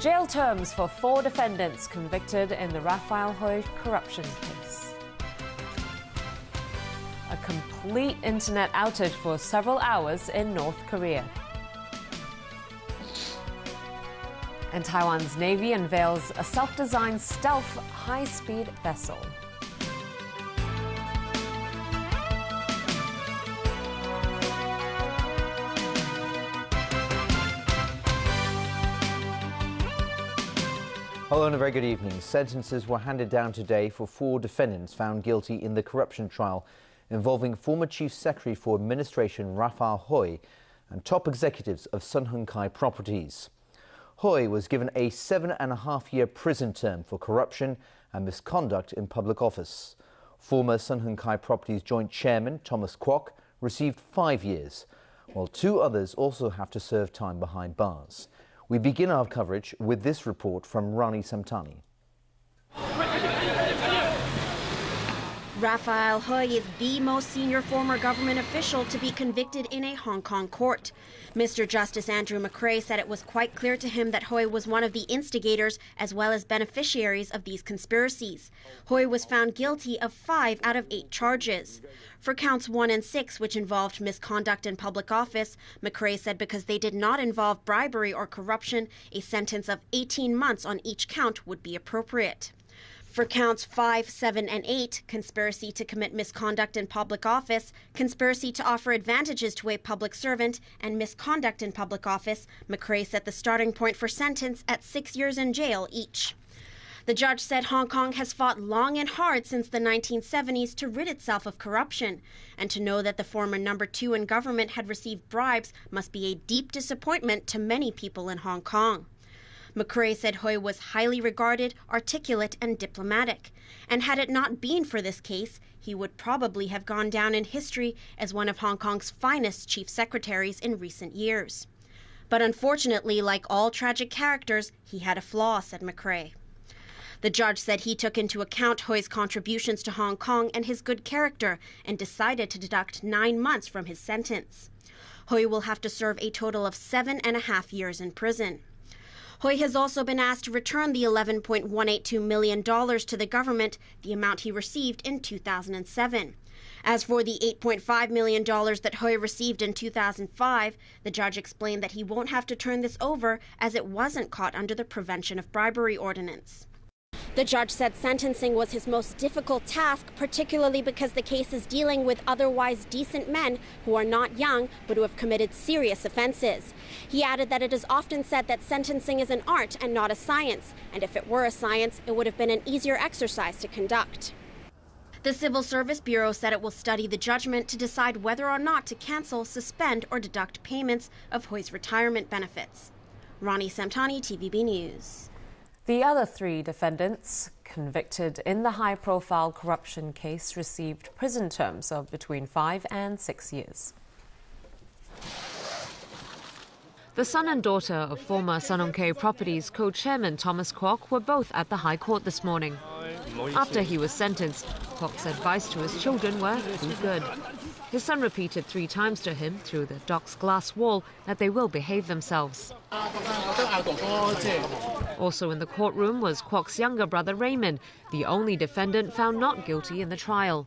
Jail terms for 4 defendants convicted in the Raphael Hui corruption case. A complete internet outage for several hours in North Korea. And Taiwan's Navy unveils a self-designed stealth high-speed vessel. Hello and a very good evening. Sentences were handed down today for 4 defendants found guilty in the corruption trial involving former Chief Secretary for Administration Raphael Hui and top executives of Sun Hung Kai Properties. Hui was given a 7.5-year prison term for corruption and misconduct in public office. Former Sun Hung Kai Properties joint chairman Thomas Kwok received 5 years, while 2 others also have to serve time behind bars. We begin our coverage with this report from Rani Samtani. Raphael Hui is the most senior former government official to be convicted in a Hong Kong court. Mr. Justice Andrew McRae said it was quite clear to him that Hui was one of the instigators as well as beneficiaries of these conspiracies. Hui was found guilty of 5 out of 8 charges. For counts 1 and 6, which involved misconduct in public office, McRae said because they did not involve bribery or corruption, a sentence of 18 months on each count would be appropriate. For counts 5, 7, and 8, conspiracy to commit misconduct in public office, conspiracy to offer advantages to a public servant, and misconduct in public office, McRae set the starting point for sentence at 6 years in jail each. The judge said Hong Kong has fought long and hard since the 1970s to rid itself of corruption, and to know that the former number 2 in government had received bribes must be a deep disappointment to many people in Hong Kong. McRae said Hui was highly regarded, articulate, and diplomatic, and had it not been for this case, he would probably have gone down in history as one of Hong Kong's finest chief secretaries in recent years. But unfortunately, like all tragic characters, he had a flaw, said McRae. The judge said he took into account Hui's contributions to Hong Kong and his good character and decided to deduct 9 months from his sentence. Hui will have to serve a total of 7.5 years in prison. Hui has also been asked to return the $11.182 million to the government, the amount he received in 2007. As for the $8.5 million that Hui received in 2005, the judge explained that he won't have to turn this over as it wasn't caught under the Prevention of Bribery Ordinance. The judge said sentencing was his most difficult task, particularly because the case is dealing with otherwise decent men who are not young but who have committed serious offenses. He added that it is often said that sentencing is an art and not a science, and if it were a science, it would have been an easier exercise to conduct. The Civil Service Bureau said it will study the judgment to decide whether or not to cancel, suspend, or deduct payments of Hui's retirement benefits. Rani Samtani, TVB News. The other 3 defendants convicted in the high-profile corruption case received prison terms of between 5 and 6 years. The son and daughter of former Sun Hung Kai Properties co-chairman Thomas Kwok were both at the High Court this morning. After he was sentenced, Kwok's advice to his children were be good. His son repeated 3 times to him through the dock's glass wall that they will behave themselves. Also in the courtroom was Kwok's younger brother Raymond, the only defendant found not guilty in the trial.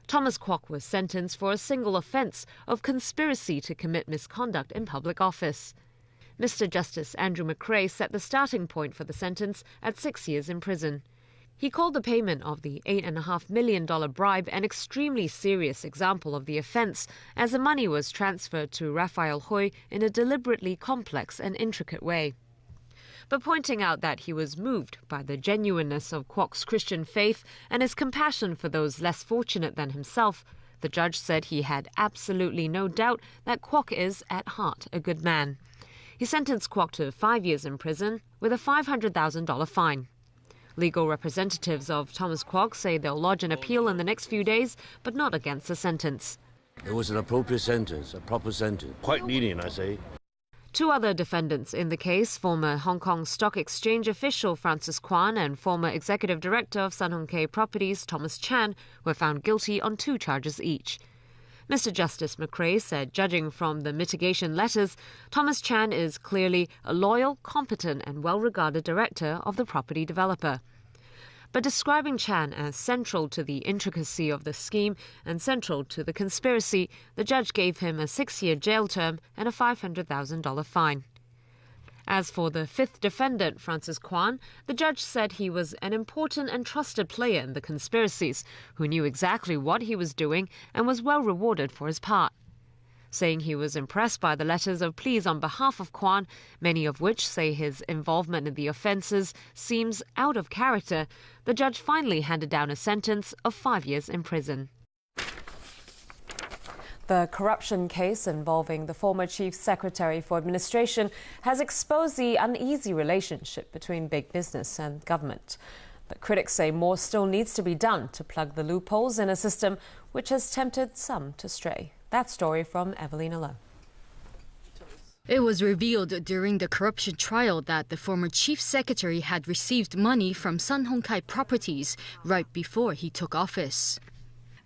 Thomas Kwok was sentenced for a single offence of conspiracy to commit misconduct in public office. Mr. Justice Andrew McRae set the starting point for the sentence at 6 years in prison. He called the payment of the $8.5 million bribe an extremely serious example of the offence, as the money was transferred to Raphael Hui in a deliberately complex and intricate way. But pointing out that he was moved by the genuineness of Kwok's Christian faith and his compassion for those less fortunate than himself, the judge said he had absolutely no doubt that Kwok is, at heart, a good man. He sentenced Kwok to 5 years in prison with a $500,000 fine. Legal representatives of Thomas Kwok say they'll lodge an appeal in the next few days, but not against the sentence. It was an appropriate sentence, a proper sentence. Quite lenient, I say. 2 other defendants in the case, former Hong Kong Stock Exchange official Francis Kwan and former executive director of Sun Hung Kai Properties Thomas Chan, were found guilty on 2 charges each. Mr. Justice McRae said, judging from the mitigation letters, Thomas Chan is clearly a loyal, competent and well-regarded director of the property developer. But describing Chan as central to the intricacy of the scheme and central to the conspiracy, the judge gave him a 6-year jail term and a $500,000 fine. As for the fifth defendant, Francis Kwan, the judge said he was an important and trusted player in the conspiracies, who knew exactly what he was doing and was well rewarded for his part. Saying he was impressed by the letters of pleas on behalf of Kwan, many of which say his involvement in the offences seems out of character, the judge finally handed down a sentence of 5 years in prison. The corruption case involving the former Chief Secretary for Administration has exposed the uneasy relationship between big business and government. But critics say more still needs to be done to plug the loopholes in a system which has tempted some to stray. That story from Evelina Lowe. It was revealed during the corruption trial that the former chief secretary had received money from Sun Hong Kai Properties right before he took office.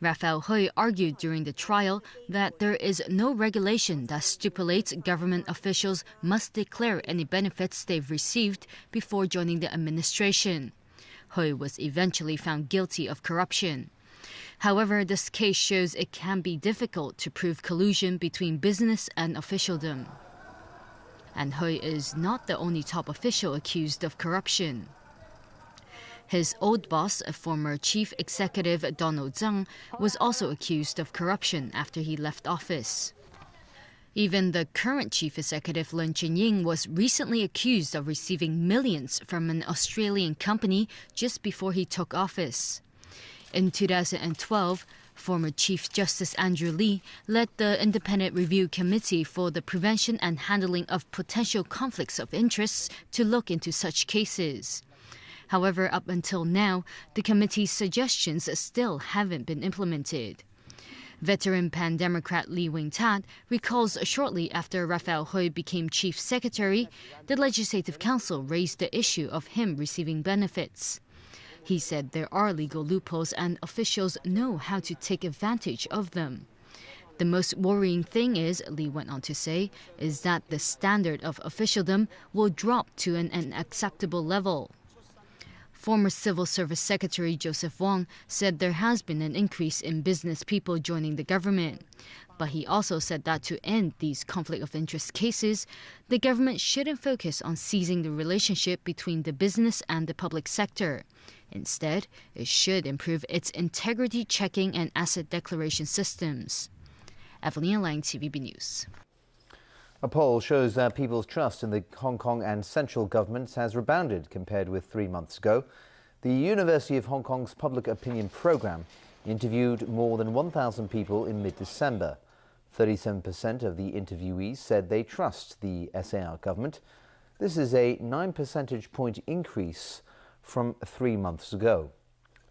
Raphael Hui argued during the trial that there is no regulation that stipulates government officials must declare any benefits they've received before joining the administration. Hui was eventually found guilty of corruption. However, this case shows it can be difficult to prove collusion between business and officialdom. And Hui is not the only top official accused of corruption. His old boss, a former chief executive Donald Tsang, was also accused of corruption after he left office. Even the current chief executive Leung Chun-ying was recently accused of receiving millions from an Australian company just before he took office. In 2012, former Chief Justice Andrew Lee led the Independent Review Committee for the Prevention and Handling of Potential Conflicts of Interests to look into such cases. However, up until now, the committee's suggestions still haven't been implemented. Veteran Pan-Democrat Lee Wing-tat recalls shortly after Raphael Hui became chief secretary, the Legislative Council raised the issue of him receiving benefits. He said there are legal loopholes and officials know how to take advantage of them. The most worrying thing is, Lee went on to say, is that the standard of officialdom will drop to an unacceptable level. Former Civil Service Secretary Joseph Wong said there has been an increase in business people joining the government. But he also said that to end these conflict of interest cases, the government shouldn't focus on seizing the relationship between the business and the public sector. Instead, it should improve its integrity checking and asset declaration systems. Evelina Lang, TVB News. A poll shows that people's trust in the Hong Kong and central governments has rebounded compared with 3 months ago. The University of Hong Kong's Public Opinion Programme interviewed more than 1,000 people in mid-December. 37% of the interviewees said they trust the SAR government. This is a 9 percentage point increase from 3 months ago.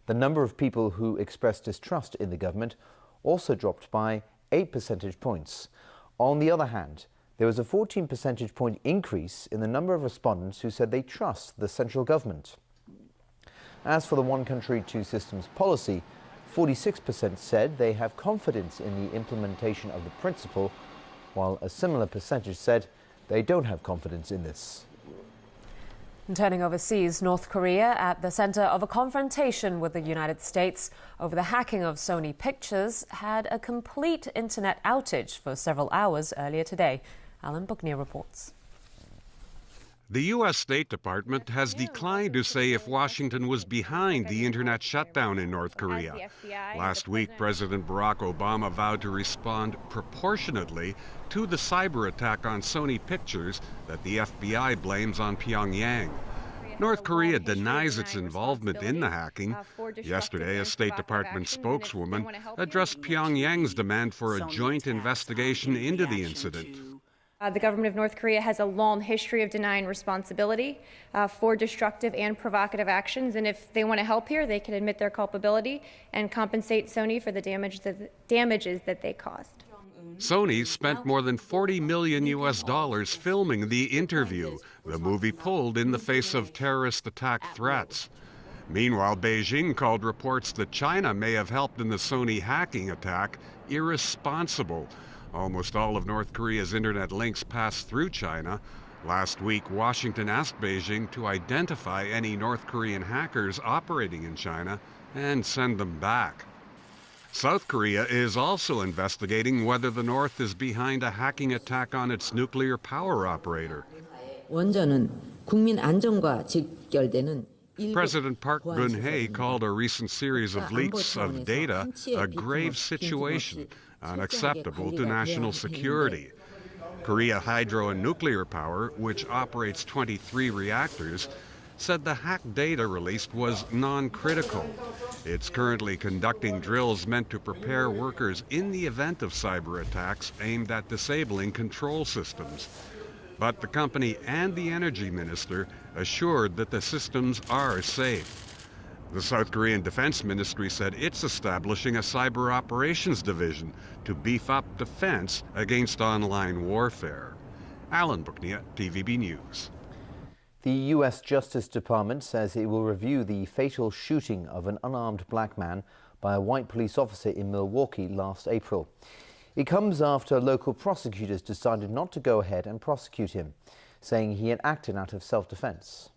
The number of people who expressed distrust in the government also dropped by 8 percentage points. On the other hand, there was a 14 percentage point increase in the number of respondents who said they trust the central government. As for the one country, two systems policy, 46% said they have confidence in the implementation of the principle, while a similar percentage said they don't have confidence in this. And turning overseas, North Korea at the center of a confrontation with the United States over the hacking of Sony Pictures had a complete internet outage for several hours earlier today. Alan Booknear reports. The U.S. State Department has declined to say if Washington was behind the internet shutdown in North Korea. Last week, President Barack Obama vowed to respond proportionately to the cyber attack on Sony Pictures that the FBI blames on Pyongyang. North Korea denies its involvement in the hacking. Yesterday, a State Department spokeswoman addressed Pyongyang's demand for a joint investigation into the incident. The government of North Korea has a long history of denying responsibility for destructive and provocative actions, and if they want to help here, they can admit their culpability and compensate Sony for the damages that they caused. Sony spent more than $40 million filming the interview, the movie pulled in the face of terrorist attack threats. Meanwhile, Beijing called reports that China may have helped in the Sony hacking attack irresponsible. Almost all of North Korea's internet links pass through China. Last week, Washington asked Beijing to identify any North Korean hackers operating in China and send them back. South Korea is also investigating whether the North is behind a hacking attack on its nuclear power operator. 원전은 국민 안전과 직결되는 President Park Geun-hye called a recent series of leaks of data a grave situation, unacceptable to national security. Korea Hydro and Nuclear Power, which operates 23 reactors, said the hacked data released was non-critical. It's currently conducting drills meant to prepare workers in the event of cyber attacks aimed at disabling control systems. But the company and the energy minister assured that the systems are safe. The South Korean Defense Ministry said it's establishing a cyber operations division to beef up defense against online warfare. Alan Booknia, TVB News. The U.S. Justice Department says it will review the fatal shooting of an unarmed black man by a white police officer in Milwaukee last April. It comes after local prosecutors decided not to go ahead and prosecute him, saying he had acted out of self-defense.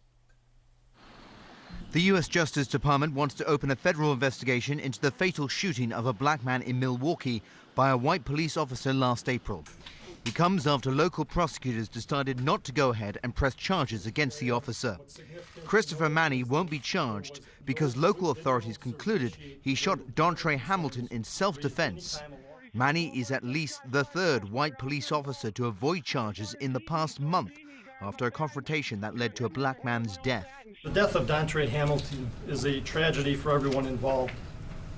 The U.S. Justice Department wants to open a federal investigation into the fatal shooting of a black man in Milwaukee by a white police officer last April. It comes after local prosecutors decided not to go ahead and press charges against the officer. Christopher Manny won't be charged because local authorities concluded he shot Dontre Hamilton in self-defense. Manny is at least the third white police officer to avoid charges in the past month after a confrontation that led to a black man's death. The death of Dontre Hamilton is a tragedy for everyone involved.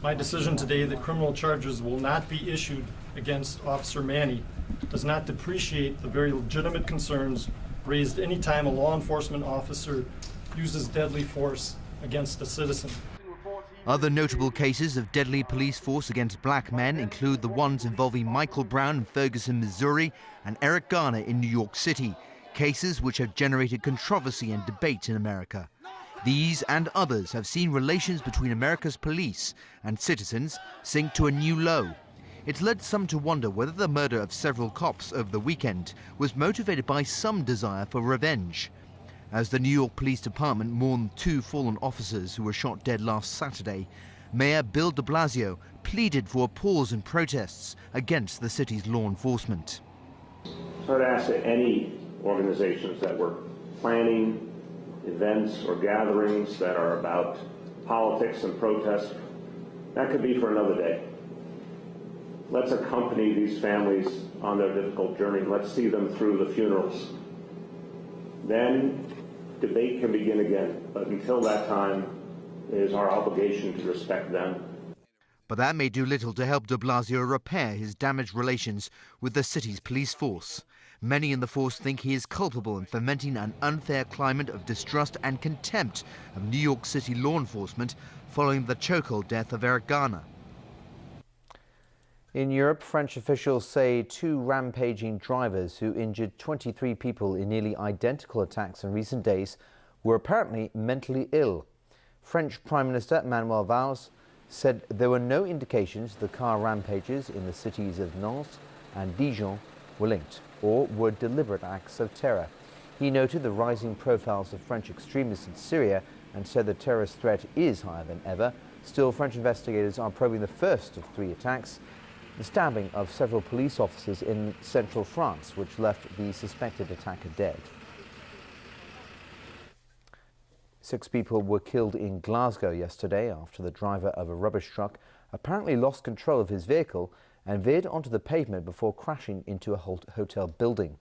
My decision today that criminal charges will not be issued against Officer Manny does not depreciate the very legitimate concerns raised any time a law enforcement officer uses deadly force against a citizen. Other notable cases of deadly police force against black men include the ones involving Michael Brown in Ferguson, Missouri, and Eric Garner in New York City, cases which have generated controversy and debate in America. These and others have seen relations between America's police and citizens sink to a new low. It's led some to wonder whether the murder of several cops over the weekend was motivated by some desire for revenge. As the New York Police Department mourned two fallen officers who were shot dead last Saturday, Mayor Bill de Blasio pleaded for a pause in protests against the city's law enforcement. So I'd ask that any organizations that were planning events or gatherings that are about politics and protest, that could be for another day. Let's accompany these families on their difficult journey. Let's see them through the funerals. Then debate can begin again, but until that time, it is our obligation to respect them. But that may do little to help de Blasio repair his damaged relations with the city's police force. Many in the force think he is culpable in fomenting an unfair climate of distrust and contempt of New York City law enforcement following the chokehold death of Eric Garner. In Europe, French officials say two rampaging drivers who injured 23 people in nearly identical attacks in recent days were apparently mentally ill. French Prime Minister Manuel Valls said there were no indications the car rampages in the cities of Nantes and Dijon were linked or were deliberate acts of terror. He noted the rising profiles of French extremists in Syria and said the terrorist threat is higher than ever. Still, French investigators are probing the first of three attacks, the stabbing of several police officers in central France, which left the suspected attacker dead. 6 people were killed in Glasgow yesterday after the driver of a rubbish truck apparently lost control of his vehicle and veered onto the pavement before crashing into a hotel building.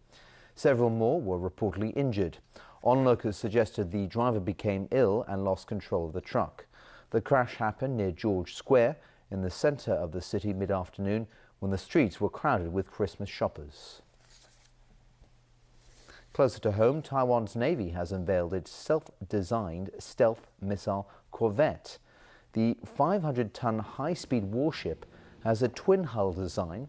Several more were reportedly injured. Onlookers suggested the driver became ill and lost control of the truck. The crash happened near George Square in the centre of the city mid-afternoon when the streets were crowded with Christmas shoppers. Closer to home, Taiwan's Navy has unveiled its self-designed stealth missile corvette. The 500-ton high-speed warship has a twin-hull design